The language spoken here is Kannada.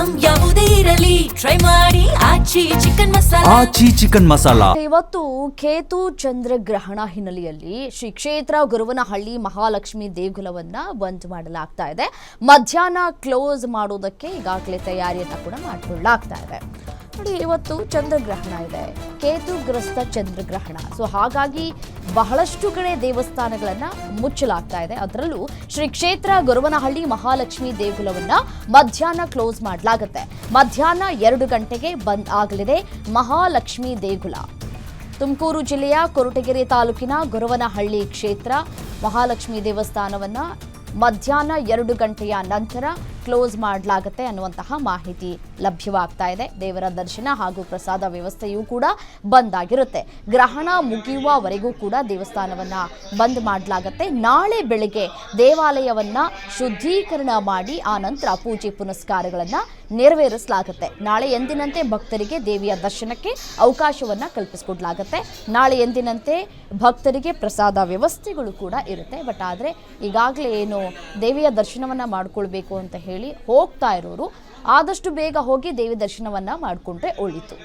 ಐಟಂ ಯಾವುದೇ ಇರಲಿ ಟ್ರೈ ಮಾಡಿ ಆಚಿ ಚಿಕನ್ ಮಸಾಲಾ. ಇವತ್ತು ಕೇತು ಚಂದ್ರಗ್ರಹಣ ಹಿನ್ನೆಲೆಯಲ್ಲಿ ಶ್ರೀ ಕ್ಷೇತ್ರ ಗುರುವನಹಳ್ಳಿ ಮಹಾಲಕ್ಷ್ಮಿ ದೇಗುಲವನ್ನ ಬಂದ್ ಮಾಡಲಾಗ್ತಾ ಇದೆ. ಮಧ್ಯಾಹ್ನ ಕ್ಲೋಸ್ ಮಾಡೋದಕ್ಕೆ ಈಗಾಗಲೇ ತಯಾರಿಯನ್ನ ಕೂಡ ಮಾಡಿಕೊಳ್ಳಲಾಗ್ತಾ ಇದೆ. ನೋಡಿ, ಇವತ್ತು ಚಂದ್ರಗ್ರಹಣ ಇದೆ, ಕೇತುಗ್ರಸ್ತ ಚಂದ್ರಗ್ರಹಣ. ಸೊ ಹಾಗಾಗಿ ಬಹಳಷ್ಟು ಕಡೆ ದೇವಸ್ಥಾನಗಳನ್ನ ಮುಚ್ಚಲಾಗ್ತಾ ಇದೆ. ಅದರಲ್ಲೂ ಶ್ರೀ ಕ್ಷೇತ್ರ ಗುರುವನಹಳ್ಳಿ ಮಹಾಲಕ್ಷ್ಮಿ ದೇಗುಲವನ್ನ ಮಧ್ಯಾಹ್ನ ಕ್ಲೋಸ್ ಮಾಡಲಾಗುತ್ತೆ. ಮಧ್ಯಾಹ್ನ 2 ಗಂಟೆಗೆ ಬಂದ್ ಆಗಲಿದೆ ಮಹಾಲಕ್ಷ್ಮಿ ದೇಗುಲ. ತುಮಕೂರು ಜಿಲ್ಲೆಯ ಕೊರಟಗೆರೆ ತಾಲೂಕಿನ ಗುರುವನಹಳ್ಳಿ ಕ್ಷೇತ್ರ ಮಹಾಲಕ್ಷ್ಮಿ ದೇವಸ್ಥಾನವನ್ನ ಮಧ್ಯಾಹ್ನ 2 ಗಂಟೆಯ ನಂತರ ಕ್ಲೋಸ್ ಮಾಡಲಾಗುತ್ತೆ ಅನ್ನುವಂತಹ ಮಾಹಿತಿ ಲಭ್ಯವಾಗ್ತಾ ಇದೆ. ದೇವರ ದರ್ಶನ ಹಾಗೂ ಪ್ರಸಾದ ವ್ಯವಸ್ಥೆಯೂ ಕೂಡ ಬಂದ್ ಆಗಿರುತ್ತೆ. ಗ್ರಹಣ ಮುಗಿಯುವವರೆಗೂ ಕೂಡ ದೇವಸ್ಥಾನವನ್ನ ಬಂದ್ ಮಾಡಲಾಗುತ್ತೆ. ನಾಳೆ ಬೆಳಗ್ಗೆ ದೇವಾಲಯವನ್ನ ಶುದ್ಧೀಕರಣ ಮಾಡಿ ಆ ನಂತರ ಪೂಜೆ ಪುನಸ್ಕಾರಗಳನ್ನ ನೆರವೇರಿಸಲಾಗುತ್ತೆ. ನಾಳೆ ಎಂದಿನಂತೆ ಭಕ್ತರಿಗೆ ದೇವಿಯ ದರ್ಶನಕ್ಕೆ ಅವಕಾಶವನ್ನ ಕಲ್ಪಿಸಿಕೊಡಲಾಗುತ್ತೆ. ನಾಳೆ ಎಂದಿನಂತೆ ಭಕ್ತರಿಗೆ ಪ್ರಸಾದ ವ್ಯವಸ್ಥೆಗಳು ಕೂಡ ಇರುತ್ತೆ. ಬಟ್ ಆದರೆ ಈಗಾಗಲೇ ಏನು ದೇವಿಯ ದರ್ಶನವನ್ನ ಮಾಡ್ಕೊಳ್ಬೇಕು ಅಂತ ಹೇಳಿ ಹೋಗ್ತಾ ಇರೋರು ಆದಷ್ಟು ಬೇಗ ಹೋಗಿ ದೇವಿ ದರ್ಶನವನ್ನ ಮಾಡಿಕೊಂಡ್ರೆ ಒಳಿತು.